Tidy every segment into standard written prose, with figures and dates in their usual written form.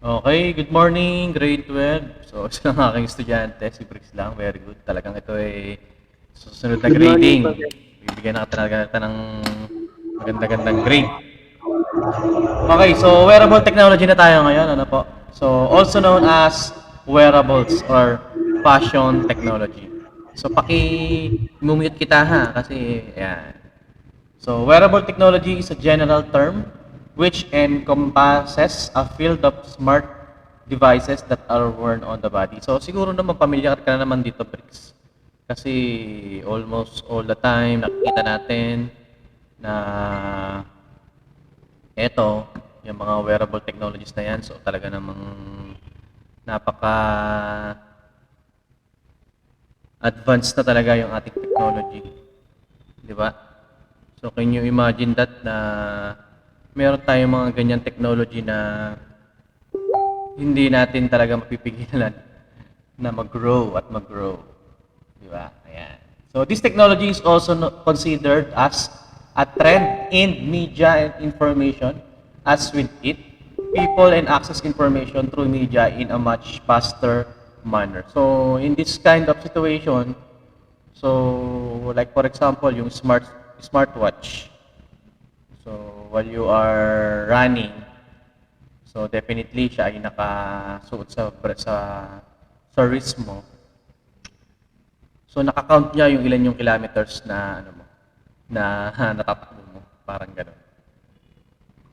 Okay, good morning, grade 12. So, isa lang aking estudyante, si Brix lang, very good. Talagang ito ay susunod na Good morning, grading. Prof. Bibigyan na talaga kita ng maganda-gandang grade. Okay, so wearable technology na tayo ngayon, ano po? So, also known as wearables or fashion technology. So, mute kita ha, kasi, yan. So, wearable technology is a general term which encompasses a field of smart devices that are worn on the body. So, siguro naman pamilyar ka na naman dito, Bricks. Kasi almost all the time nakikita natin na eto, yung mga wearable technologies na yan. So, talaga namang napaka advanced na talaga yung ating technology. Di ba? So, can you imagine that na meron tayong mga ganyan technology na hindi natin talaga mapipigilan na mag-grow at mag-grow. Di ba? Ayan. So, this technology is also considered as a trend in media and information. As with it, people and access information through media in a much faster manner. So, in this kind of situation, so like for example, yung smartwatch. So, while you are running, so definitely siya ay nakasuot sa wrist mo. So naka-count niya yung ilan yung kilometers na ano mo na natatakbo mo, parang gano'n.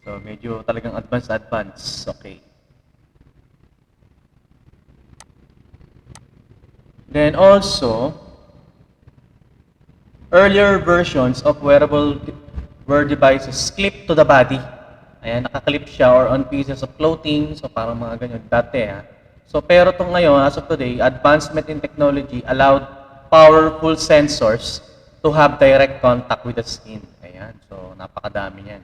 So medyo talagang advance. Okay. Then also, earlier versions of wear devices clip to the body. Ayan, nakaklip siya or on pieces of clothing. So, parang mga ganyan. Dati, ha. So, pero itong ngayon, as of today, advancement in technology allowed powerful sensors to have direct contact with the skin. Ayan. So, napakadami niyan.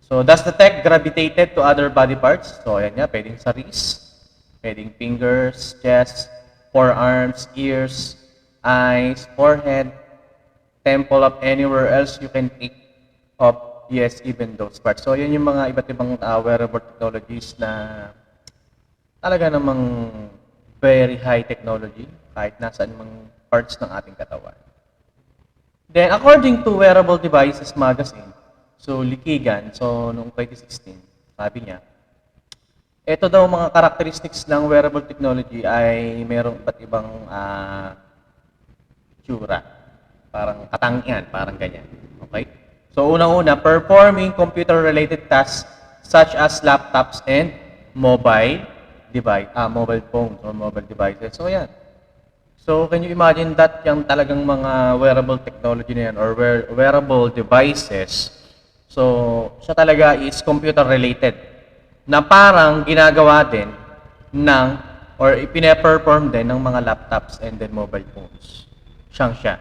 So, thus the tech gravitated to other body parts. So, ayan nga, pwedeng sa wrist, pwedeng fingers, chest, forearms, ears, eyes, forehead, temple of anywhere else you can think of, yes, even those parts. So, yan yung mga iba't ibang wearable technologies na talaga namang very high technology kahit nasaan mang parts ng ating katawan. Then, according to Wearable Devices Magazine, so Likigan, so noong 2016, sabi niya, ito daw mga characteristics ng wearable technology ay mayroong iba't ibang tsura. Parang katangian, parang ganyan. Okay? So, unang-una, performing computer-related tasks such as laptops and mobile phones or mobile devices. So, yan. So, can you imagine that yung talagang mga wearable technology na yan or wearable devices, so, siya talaga is computer-related na parang ginagawa din ng or ipine-perform din ng mga laptops and then mobile phones. Siyang siya.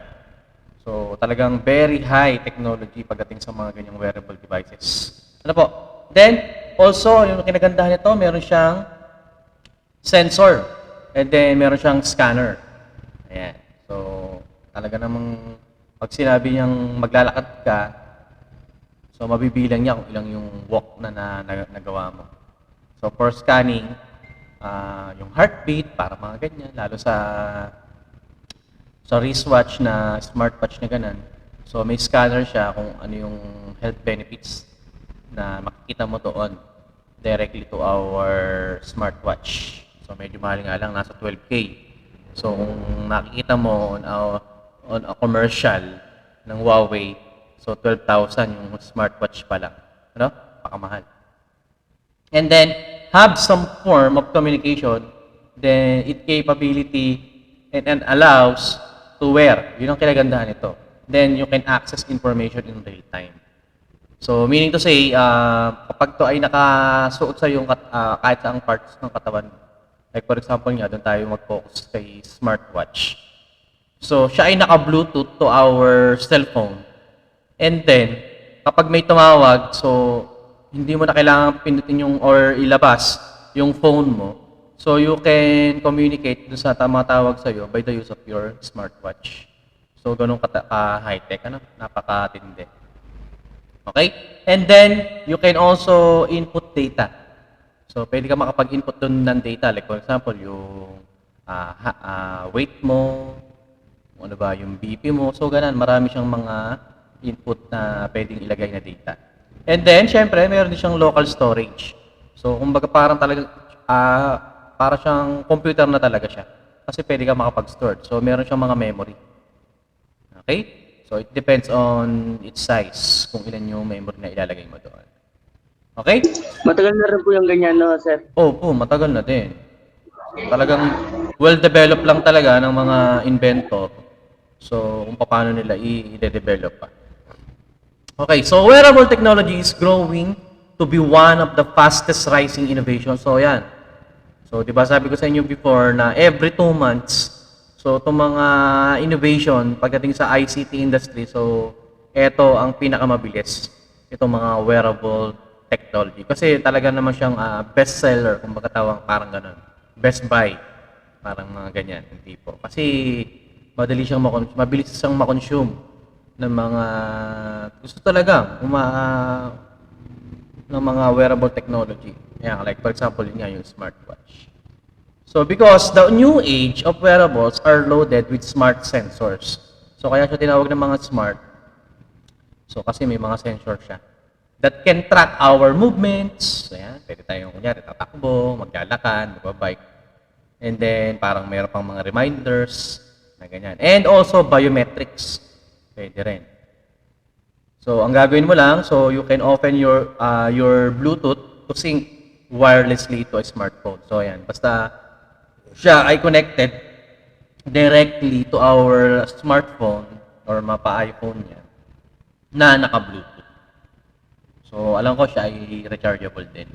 So, talagang very high technology pagdating sa mga ganyang wearable devices. Ano po? Then, also, yung kinagandahan nito, meron siyang sensor. And then, meron siyang scanner. Ayan. So, talaga namang pag sinabi niyang maglalakad ka, so mabibilang niya kung ilang yung walk na nagawa mo. So, for scanning, yung heartbeat, para mga ganyan, lalo sa wristwatch na smartwatch na ganun. So may scanner siya kung ano yung health benefits na makikita mo doon directly to our smartwatch. So medyo mahal nga lang, nasa 12K. So kung nakikita mo on a commercial ng Huawei, so 12,000 yung smartwatch pa lang. Ano? Pakamahal. And then have some form of communication, then it capability and allows to wear. Yun ang kinagandahan nito. Then you can access information in real time. So meaning to say, kapag to ay nakasuot sa yung kahit saang parts ng katawan mo, like for example nga, doon tayo mag-focus kay smartwatch. So siya ay naka-Bluetooth to our cellphone. And then, kapag may tumawag, so hindi mo na kailangan pindutin yung or ilabas yung phone mo. So you can communicate dun sa tumatawag sa'yo by the use of your smartwatch. So ganun ka-high-tech, ano? Napakatindi. Okay? And then, you can also input data. So, pwede ka makapag-input dun ng data. Like, for example, yung weight mo, ano ba, yung BP mo. So, ganun. Marami siyang mga input na pwedeng ilagay na data. And then, syempre, meron din siyang local storage. So, kumbaga parang talaga, para siyang computer na talaga siya. Kasi pwede ka makapag-store. So, meron siyang mga memory. Okay? So, it depends on its size kung ilan yung memory na ilalagay mo doon. Okay? Matagal na rin po yung ganyan, no, sir? Oo, matagal na din. Talagang well-developed lang talaga ng mga inventor. So, kung paano nila i-develop pa. Okay, so wearable technology is growing to be one of the fastest rising innovations. So, yan. So, di ba sabi ko sa inyo before na every 2 months, so itong mga innovation pagdating sa ICT industry, so ito ang pinakamabilis. Itong mga wearable technology. Kasi talaga naman siyang best seller, kung tawag parang ganun. Best buy. Parang mga ganyan, yung tipo. Kasi madali siyang mabilis siyang makonsume ng mga gusto talaga ng mga wearable technology. Yan, like for example, yun nga yung smartwatch. So because the new age of wearables are loaded with smart sensors. So kaya siya tinawag ng mga smart. So kasi may mga sensor siya that can track our movements. Ayan, pwede tayong kunyari tatakbo, maglalakad, magbabike. And then parang mayroon pang mga reminders na ganyan. And also biometrics. Pwede rin. So, ang gagawin mo lang, so you can open your Bluetooth to sync wirelessly to a smartphone. So, ayan. Basta siya ay connected directly to our smartphone or mapa-iPhone niya na naka-Bluetooth. So, alam ko siya ay rechargeable din.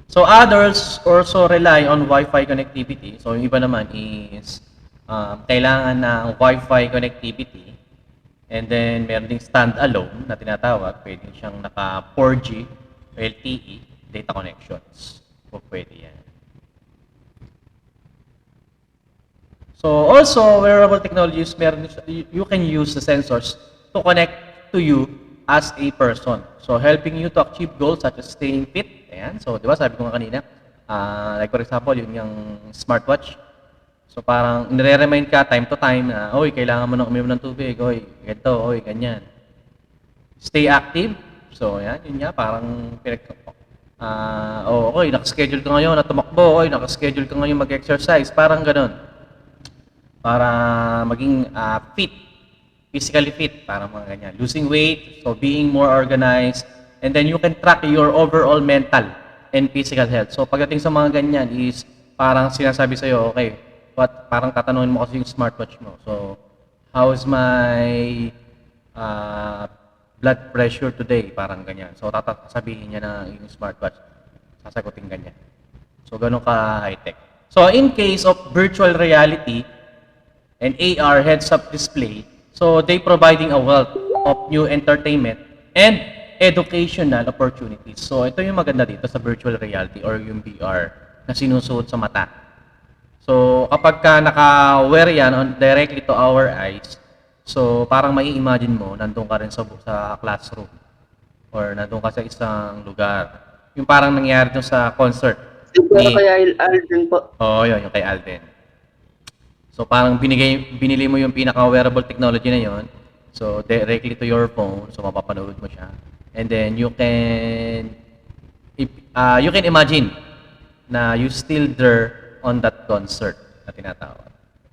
So, others also rely on Wi-Fi connectivity. So, yung iba naman is kailangan ng Wi-Fi connectivity. And then, meron ding stand-alone na tinatawag. Pwede siyang naka 4G, LTE, data connections. O pwede yan. So, also, wearable technologies, you can use the sensors to connect to you as a person. So, helping you to achieve goals such as staying fit. Ayan. So, di ba, sabi ko nga kanina, like for example, yung smartwatch. So parang nire-remind ka time to time na, oy, kailangan mo nang uminom ng tubig, oy, ganito, oy, ganyan. Stay active. So, yan, yun nga, parang okay, nakaschedule ka ngayon na tumakbo, oy, nakaschedule ka ngayon mag-exercise, parang ganun. Para maging fit, physically fit, parang mga ganyan. Losing weight, so being more organized, and then you can track your overall mental and physical health. So pagdating sa mga ganyan is parang sinasabi sa'yo, okay, parang tatanungin mo kasi yung smartwatch mo. So, how is my blood pressure today? Parang ganyan. So, sabihin niya na yung smartwatch, sasagutin ganyan. So, ganun ka high-tech. So, in case of virtual reality and AR heads-up display, so they providing a wealth of new entertainment and educational opportunities. So, ito yung maganda dito sa virtual reality or yung VR na sinusuot sa mata. So, kapag ka naka-wear yan directly to our eyes, so parang may imagine mo, nandun ka rin sa classroom or nandun ka sa isang lugar. Yung parang nangyari dun sa concert. Pero kaya Alden po. Oo, yun, yung kay Alden. So, parang binili mo yung pinaka-wearable technology na yun. So, directly to your phone. So, mapapanood mo siya. And then, you can imagine na you still there on that concert na tinatawag.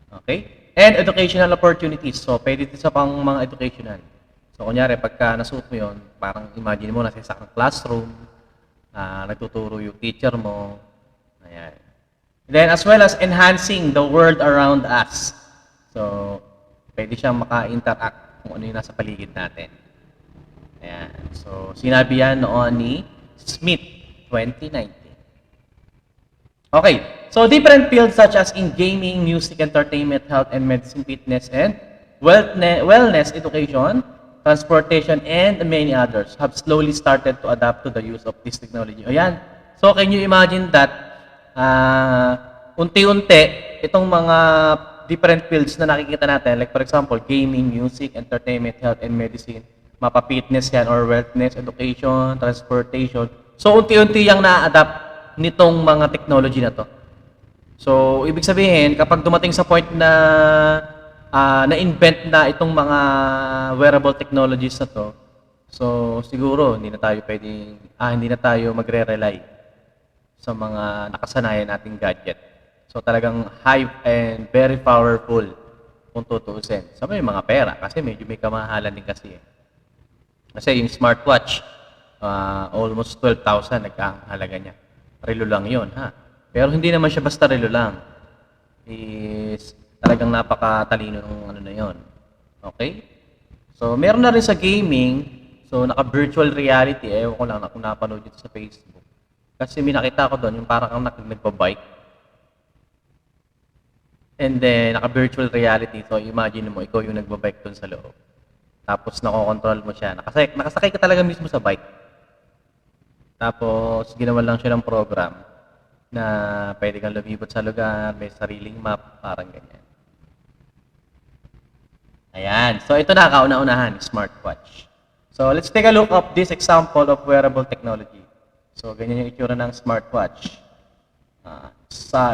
Okay? And educational opportunities. So, pwede din sa pang mga educational. So, kunyari, pagka nasuot mo yun, parang imagine mo, nasa isang classroom, nagtuturo yung teacher mo. Ayan. Then, as well as enhancing the world around us. So, pwede siyang maka-interact kung ano yung nasa paligid natin. Ayan. So, sinabi yan noon ni Smith, 2019. Okay, so different fields such as in gaming, music, entertainment, health and medicine, fitness, and wellness, education, transportation, and many others have slowly started to adapt to the use of this technology. Ayan. So can you imagine that unti-unti itong mga different fields na nakikita natin, like for example, gaming, music, entertainment, health and medicine, mapa-fitness yan or wellness, education, transportation. So unti-unti yang na-adapt nitong mga technology na to. So, ibig sabihin, kapag dumating sa point na na-invent na itong mga wearable technologies na to, so siguro hindi na tayo magre-rely sa mga nakasanayan nating gadget. So talagang high and very powerful kung tutuusin. Sa may mga pera kasi medyo may kamahalan din kasi eh. Kasi yung smartwatch, almost 12,000 nagkahalaga niya. Relo lang yun, ha? Pero hindi naman siya basta relo lang. Is talagang napakatalino ng ano na yun. Okay? So, meron na rin sa gaming. So, naka-virtual reality. Ewan ko lang kung napanood dito sa Facebook. Kasi may nakita ko doon, yung parang kang nagpa-bike. And then, naka-virtual reality. So, imagine mo, ikaw yung nagbabike doon sa loob. Tapos, nakokontrol mo siya. Nakasakay ka talaga mismo sa bike. Tapos, ginawa lang siya ng program na pwede kang lumibot sa lugar, may sariling map, parang ganyan. Ayan. So, ito na, kauna-unahan, smartwatch. So, let's take a look at this example of wearable technology. So, ganyan yung itsura ng smartwatch.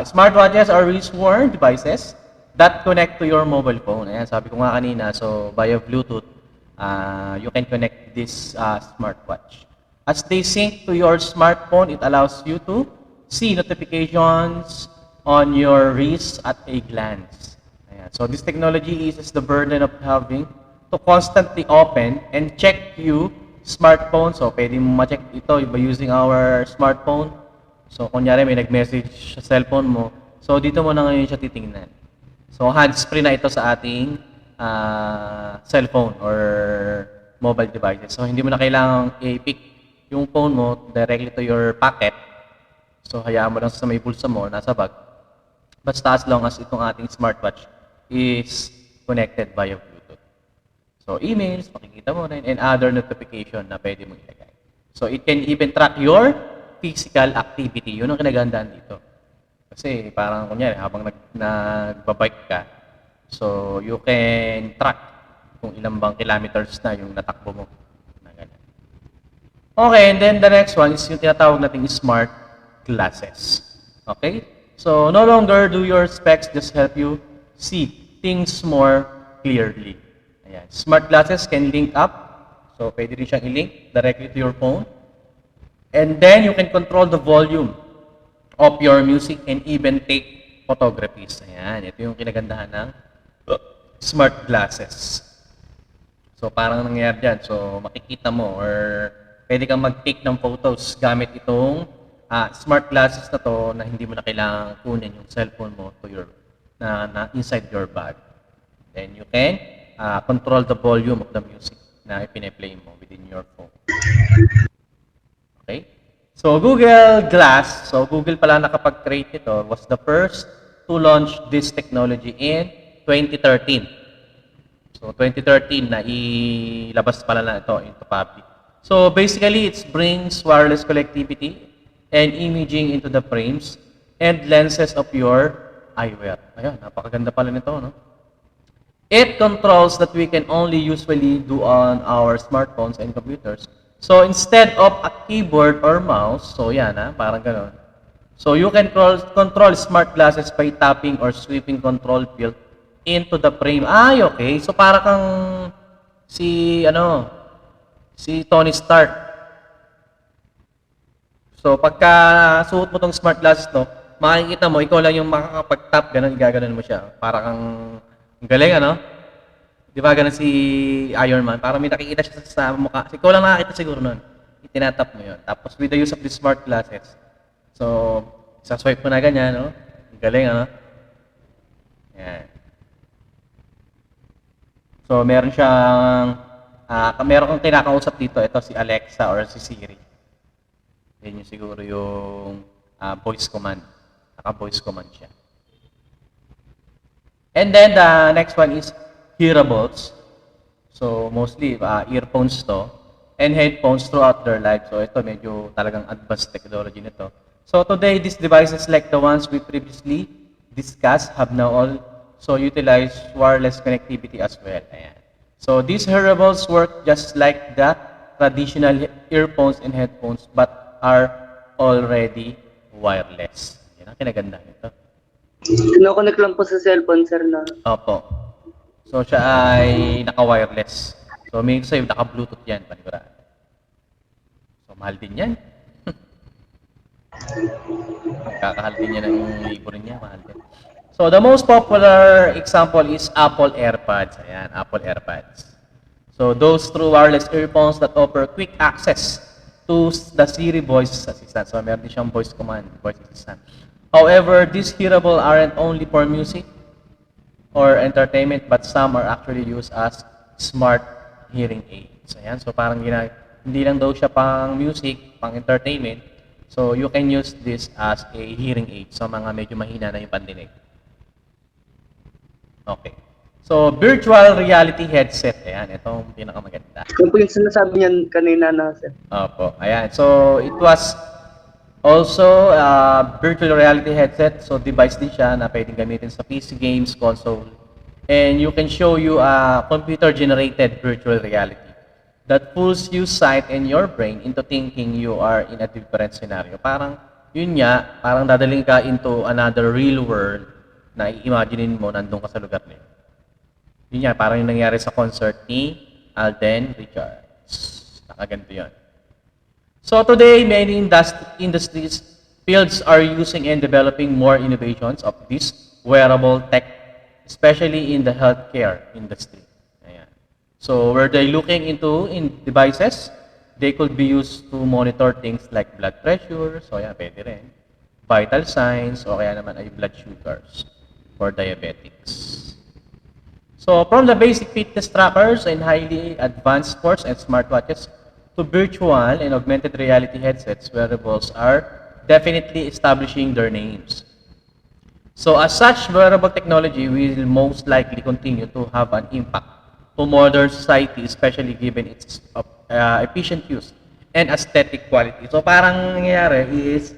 Smartwatches are wrist-worn devices that connect to your mobile phone. Ayan, sabi ko nga kanina, so via Bluetooth, you can connect this smartwatch. As they sync to your smartphone, it allows you to see notifications on your wrist at a glance. Ayan. So this technology eases the burden of having to constantly open and check your smartphone. So pwede mo ma-check ito by using our smartphone. So kunyari may nag-message sa cellphone mo. So dito mo na ngayon siya titingnan. So hands-free na ito sa ating cellphone or mobile devices. So hindi mo na kailangang i-pick yung phone mo directly to your pocket. So hayaan mo lang sa may bulsa mo, nasa bag. Basta as long as itong ating smartwatch is connected via Bluetooth. So emails, makikita mo rin, and other notification na pwede mong ilagay. So it can even track your physical activity. Yun ang kinagandaan dito. Kasi parang kunyari, habang nagbabike ka, so you can track kung ilang bang kilometers na yung natakbo mo. Okay, and then the next one is yung tinatawag nating smart glasses. Okay? So, no longer do your specs just help you see things more clearly. Ayan. Smart glasses can link up. So, pwede rin siyang i-link directly to your phone. And then, you can control the volume of your music and even take photographies. Ayan. Ito yung kinagandahan ng smart glasses. So, parang nangyayari dyan. So, makikita mo or pwede kang mag-take ng photos gamit itong smart glasses na to na hindi mo na kailangan kunin yung cellphone mo to your na inside your bag. Then you can control the volume of the music na ipine-play mo within your phone. Okay? So Google Glass, so Google pala nakapag-create ito, was the first to launch this technology in 2013. So 2013 na ilabas pala na ito into public. So basically, it brings wireless connectivity and imaging into the frames and lenses of your eyewear. Ayan, napakaganda pala nito, no? It controls that we can only usually do on our smartphones and computers. So instead of a keyboard or mouse, so yan, parang gano'n. So you can control smart glasses by tapping or sweeping control built into the frame. Ay, okay. So para kang si Tony Stark. So, pagka suot mo tong smart glasses to, makikita mo, ikaw lang yung makakapag-tap, ganun, gaganon mo siya. Para kang galing, ano? Di ba ganun si Iron Man? Para may nakikita siya sa mukha. Ikaw lang nakakita siguro nun. Itinatap mo yun. Tapos, with the use of the smart glasses. So, saswipe mo na ganyan, no? Galing, ano? Yan. So, meron kang kinakausap dito, ito si Alexa or si Siri. Yan yung siguro yung voice command. Naka-voice command siya. And then the next one is hearables. So mostly earphones to and headphones throughout their life. So ito medyo talagang advanced technology nito. So today these devices like the ones we previously discussed have now also utilize wireless connectivity as well. Ayan. So these hearables work just like the traditional earphones and headphones but are already wireless. Yan ang kinaganda nito. Kinoconnect lang po sa cellphone, sir, na. Opo. So, siya ay naka-wireless. So, may sa'yo, naka-Bluetooth yan, panigurado. So, mahal din yan. Kakahal din yan ng libo rin niya, mahal din. So, the most popular example is Apple AirPods. Ayan, Apple AirPods. So, those true wireless earphones that offer quick access to the Siri voice assistant. So, meron din siyang voice command, voice assistant. However, these hearable aren't only for music or entertainment, but some are actually used as smart hearing aids. Ayan, so parang hindi lang daw siya pang music, pang entertainment. So, you can use this as a hearing aid sa mga medyo mahina na yung pandinig. Okay. So, virtual reality headset. Ayan, itong pinakamaganda. Yung po yung sinasabi niyan kanina na, sir. Opo, ayan. So, it was also virtual reality headset. So, device din siya na pwedeng gamitin sa PC games, console. And you can show you a computer-generated virtual reality that pulls you sight and your brain into thinking you are in a different scenario. Parang, yun nga, parang dadaling ka into another real world na i-imaginein mo nandun ka sa lugar na yun. Yun nga, parang yung nangyari sa concert ni Alden Richards. Nakaganto yun. So today, many industries fields are using and developing more innovations of this wearable tech, especially in the healthcare industry. Ayan. So where they looking into in devices, they could be used to monitor things like blood pressure, so ayan, pwede rin. Vital signs, o kaya naman ay blood sugars for diabetics. So from the basic fitness trackers and highly advanced sports and smartwatches to virtual and augmented reality headsets, wearables are definitely establishing their names. So as such, wearable technology will most likely continue to have an impact to modern society, especially given its efficient use and aesthetic quality. So parang nangyayari is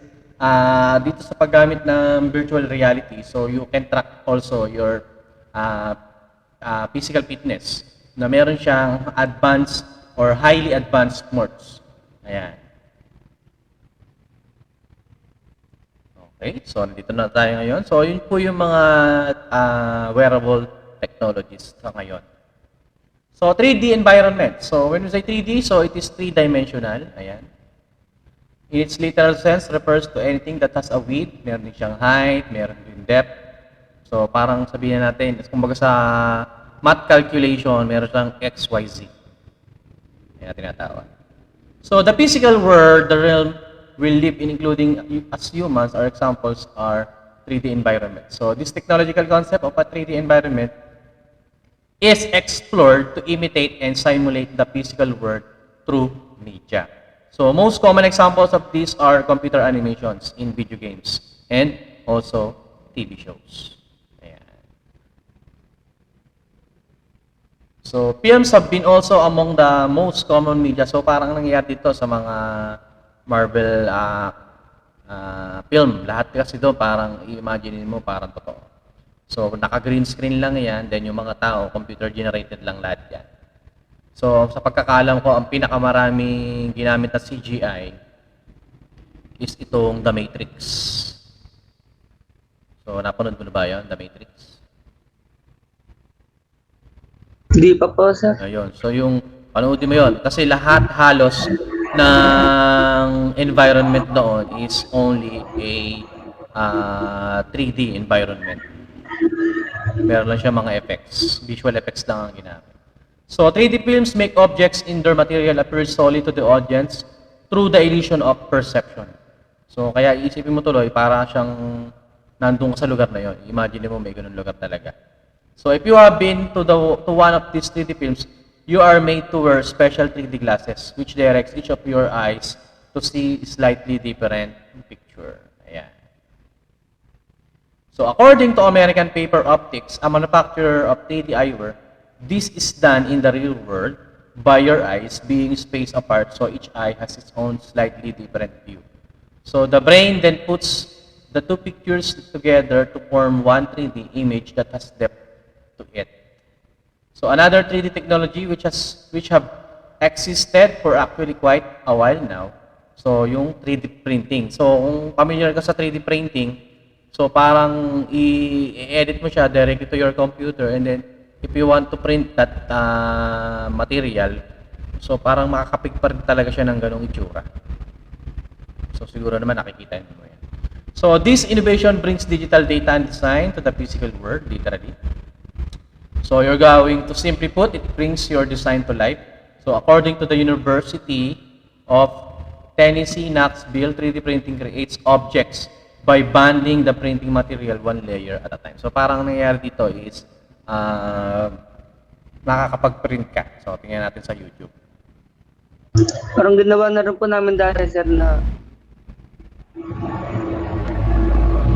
dito sa paggamit ng virtual reality, so you can track also your physical fitness na meron siyang advanced or highly advanced sports. Ayan. Okay, so nandito na tayo ngayon. So yun po yung mga wearable technologies sa ngayon. So 3D environment. So when we say 3D, so it is three-dimensional. Ayan. In its literal sense, refers to anything that has a width, meron din siyang height, meron din depth. So parang sabihin natin, kumbaga sa math calculation, meron siyang X, Y, Z. Ayan tinatawag. So the physical world, the realm we live in, including as humans, our examples are 3D environment. So this technological concept of a 3D environment is explored to imitate and simulate the physical world through media. So most common examples of these are computer animations in video games and also TV shows. Ayan. So films have been also among the most common media. So parang nangyayari dito sa mga Marvel film. Lahat kasi doon parang i-imagine mo parang totoo. So, naka-green screen lang yan, then yung mga tao, computer-generated lang lahat yan. So, sa pagkakalam ko, ang pinakamaraming ginamit na CGI is itong The Matrix. So, napanood mo na ba yun, The Matrix? Hindi pa po, sir. Ayun. So, yung, panoodin mo yun. Kasi lahat halos ng environment doon is only a 3D environment. Meron lang siya mga effects. Visual effects lang ang ginamit. So, 3D films make objects in their material appear solid to the audience through the illusion of perception. So, kaya iisipin mo tuloy, para siyang nandun ka sa lugar na yon. Imagine mo may ganun lugar talaga. So, if you have been to one of these 3D films, you are made to wear special 3D glasses which directs each of your eyes to see slightly different picture. Ayan. So according to American Paper Optics, a manufacturer of 3D eyewear, this is done in the real world by your eyes being spaced apart so each eye has its own slightly different view. So the brain then puts the two pictures together to form one 3D image that has depth to it. So another 3D technology which have existed for actually quite a while now So, yung 3D printing. So, kung familiar ka sa 3D printing, so parang i-edit mo siya directly to your computer, and then if you want to print that material, so parang makakapig pa rin talaga siya ng ganong itsura. So, siguro naman nakikita mo yan. So, this innovation brings digital data and design to the physical world, literally. So, you're going to simply put, it brings your design to life. So, according to the University of Tennessee, Knoxville, 3D printing creates objects by bonding the printing material one layer at a time. So, parang nangyayari dito is, nakakapag-print ka. So, tingnan natin sa YouTube. Parang ginawa na rin po namin dati, sir, na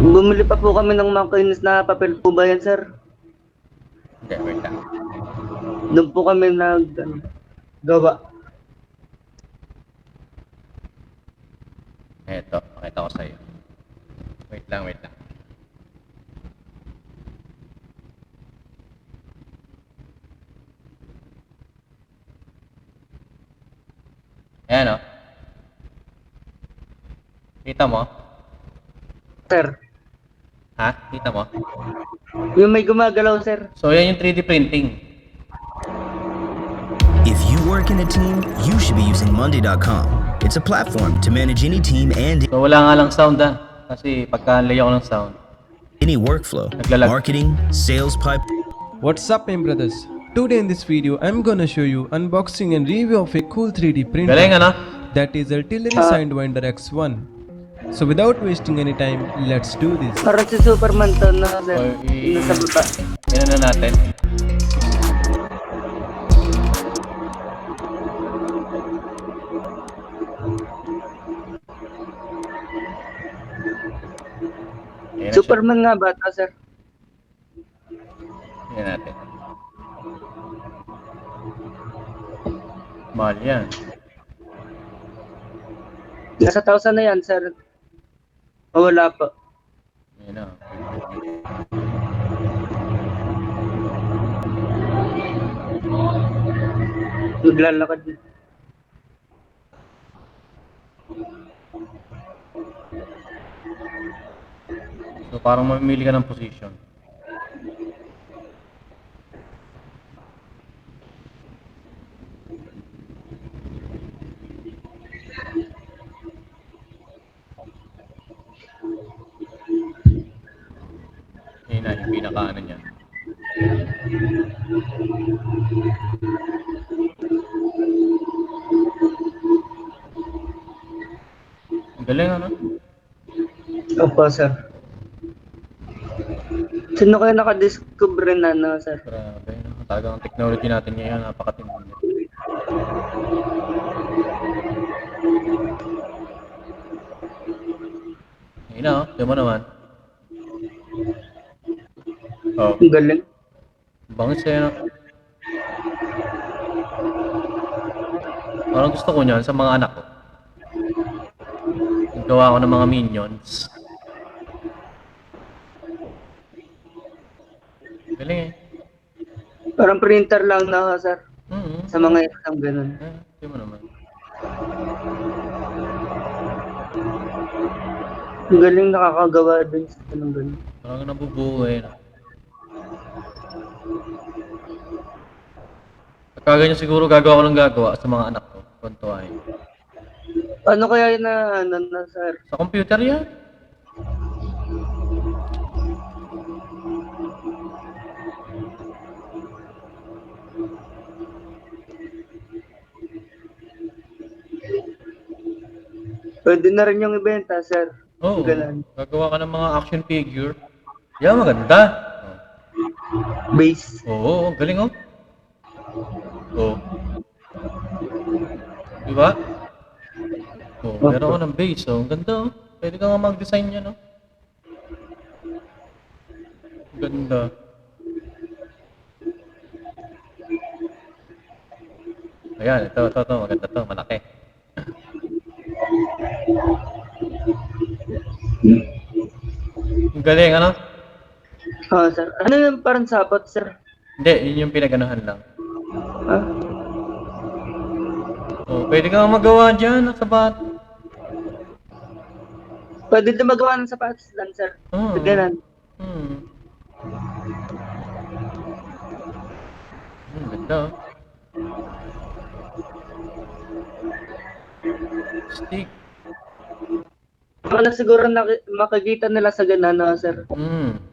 bumili pa po kami ng mga kainis na papel po ba yan, sir? Okay, wait lang. Doon po kami gawa. Eto, pakita ko sa'yo. Wait lang, wait lang. Ayan o. Kita mo? Sir, Ha? Kita mo? yung may gumagalaw, sir. So, yan yung 3D printing. If you work in a team, you should be using Monday.com. It's a platform to manage any team and So, wala nga lang sound kasi pagka-lay ako ng sound. any workflow, Naglalag. marketing, sales pipe. What's up, my brothers? Today in this video, I'm gonna show you unboxing and review of a cool 3D printer Galing ano? that is Artillery Sidewinder X1. So without wasting any time, let's do this. Parang si Superman to na, sir. Oy. Nasa baba. Yan na natin. Yan na siya. Superman nga bata, sir. Yan natin. Mahal yan. Nasa 1,000 na yan, sir. O wala po. Yan na. Naglalakad din. So, parang mamimili ka ng position. Yun na, yung pinaka-ano niya. Ang galing ano? Opo, sir. Sino kayo nakadiscover na, sir? Grabe, no? Talagang ang technology natin ngayon, napakatindi. Ayun na, oh. Diyan mo naman. Oh, Ang galing. bangis sa'yo, no? Parang gusto ko niyan sa mga anak ko. Gawa ko ng mga minions. Galing eh. Parang printer lang na, sir. Mm-hmm. Sa mga exam, ganun. Di mo naman. Ang galing nakakagawa din sa ganun ganun. Parang nabubuhay na. Pagka ganyan siguro gagawa ko ng gagawa sa mga anak ko. Kontuahin. Ano kaya yun na, sir? Sa computer yan. Pwede na rin yung ibenta, sir. Oo. Ganun. Gagawa ka ng mga action figure. Yan, maganda. Base. Oo, galing oh. Oo. Diba? Oo, meron ako ng base oh. Ang ganda oh. Pwede ka nga mag-design yan oh. Ganda. Ayan, ito, maganda to, malaki. Ang galing, ano? Sir. Ano yung parang sapot, sir? Hindi, yun yung pinaganohan lang. Ha? So, pwede kang magawa dyan, sa bat. Pwede din magawa ng sapatos lang, sir. Oo. Ganun. Hmm. Ganda. Stick. Baka na siguro makikita nila sa ganun, no, sir. Hmm.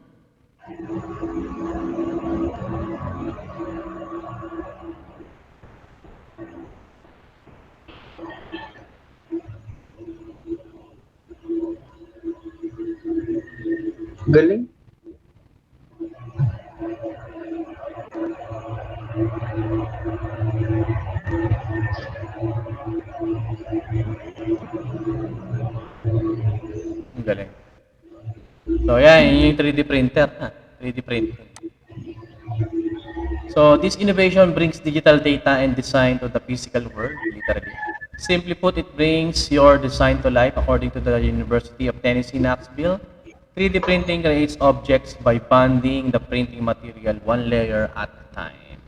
Galing. Ang galing. So, yan, yun yung 3D printer. 3D printing. So, this innovation brings digital data and design to the physical world, literally. Simply put, it brings your design to life according to the University of Tennessee, Knoxville. 3D printing creates objects by bonding the printing material one layer at a time.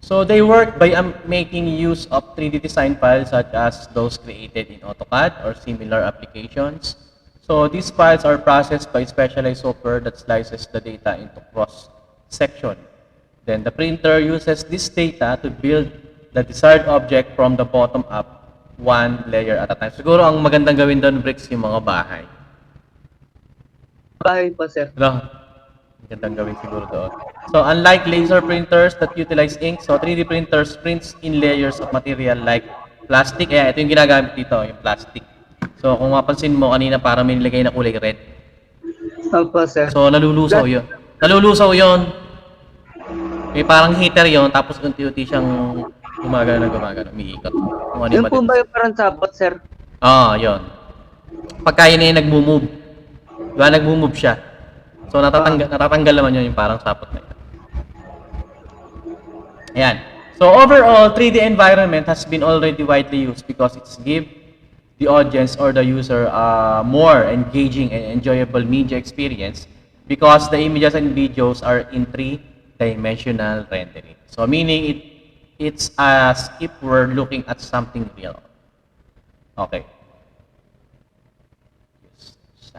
So they work by making use of 3D design files such as those created in AutoCAD or similar applications. So these files are processed by specialized software that slices the data into cross-section. Then the printer uses this data to build the desired object from the bottom up, one layer at a time. Siguro ang magandang gawin doon, Bricks, yung mga bahay. Bahay po, sir. No? Magandang gawin siguro doon. So, unlike laser printers that utilize ink, so 3D printers prints in layers of material like plastic. Ayan, ito yung ginagamit dito, yung plastic. So, kung mapansin mo, kanina parang may nilagay na kulay red. Opo, sir. So, nalulusaw yun. Nalulusaw yun. May parang heater yun, tapos unti-unti siyang gumagana, umiikot. Kung ano Yun po yung ba yung parang sapot, sir? yun. Pagka yun ay nag-move. Diba, nag-move siya. So, natatanggal naman yun yung parang sapot na yun. Ayan. So, overall, 3D environment has been already widely used because it's give the audience or the user a more engaging and enjoyable media experience because the images and videos are in three-dimensional rendering. So, meaning it's as if we're looking at something real. Okay.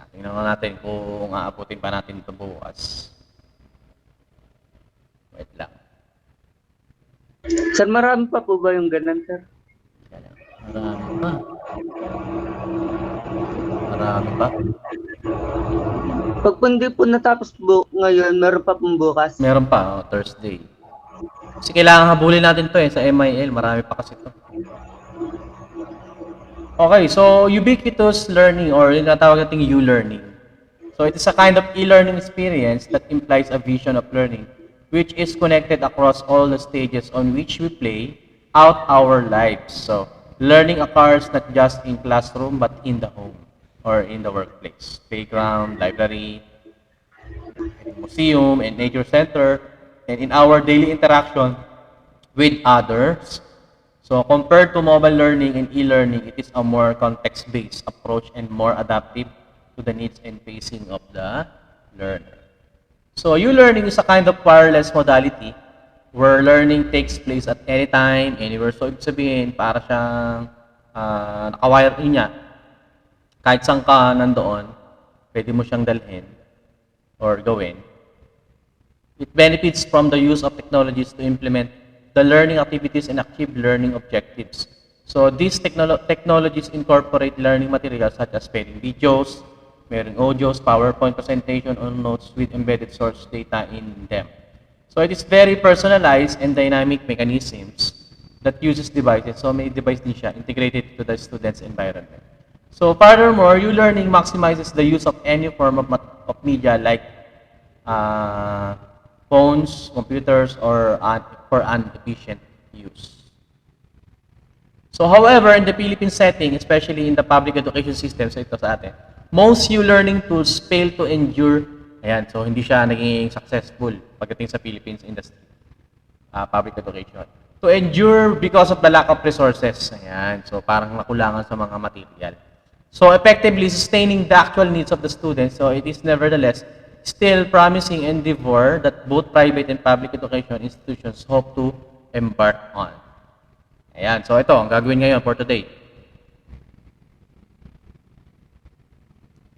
Tingnan natin kung aabutin pa natin ito bukas. Wait lang. Sir, marami pa po ba yung ganun, sir? Marami pa. Marami pa. Pag po hindi po natapos ngayon, meron pa pong bukas. Meron pa, Thursday. Kasi kailangan habulin natin to sa MIL. Marami pa kasi to. Okay, so ubiquitous learning or yung natawag nating U-learning. So it is a kind of e-learning experience that implies a vision of learning which is connected across all the stages on which we play out our lives. So learning occurs not just in classroom but in the home or in the workplace, playground, library, museum, and nature center, and in our daily interaction with others. So compared to mobile learning and e-learning, it is a more context-based approach and more adaptive to the needs and pacing of the learner. So U-learning is a kind of wireless modality where learning takes place at any time, anywhere. So ibig sabihin, para siyang nakawire niya. Kahit saan ka nandoon, pwede mo siyang dalhin or gawin. It benefits from the use of technologies to implement the learning activities and achieve learning objectives. So these technologies incorporate learning materials such as pairing videos, merong audios, PowerPoint presentation, or notes with embedded source data in them. So it is very personalized and dynamic mechanisms that uses devices. So may device din siya integrated to the student's environment. So furthermore, U-learning maximizes the use of any form of media like phones, computers, or for an efficient use. So however, in the Philippine setting, especially in the public education system, so ito sa atin, most U-learning tools fail to endure. Ayan, so hindi siya naging successful pagdating sa Philippines industry, public education. To endure because of the lack of resources. Ayan, so parang nakulangan sa mga material. So effectively sustaining the actual needs of the students, so it is nevertheless still promising endeavor that both private and public education institutions hope to embark on. Ayan, so ito, ang gagawin ngayon for today.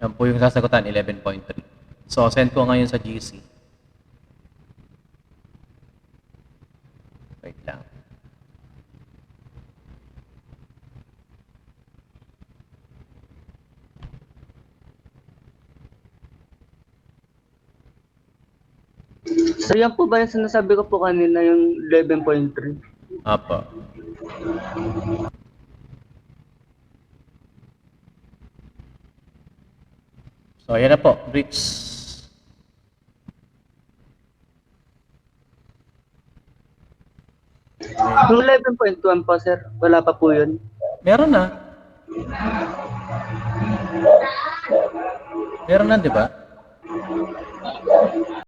Yan po yung sasagutan, 11.3. So, send ko ngayon sa GC. Wait lang. Sir, yan po ba yung sinasabi ko po kanina, yung 11.3? Apo. So, ayan na po, Bricks. Yung 11.1 po, sir, wala pa po yun. Meron na. Meron na, di ba?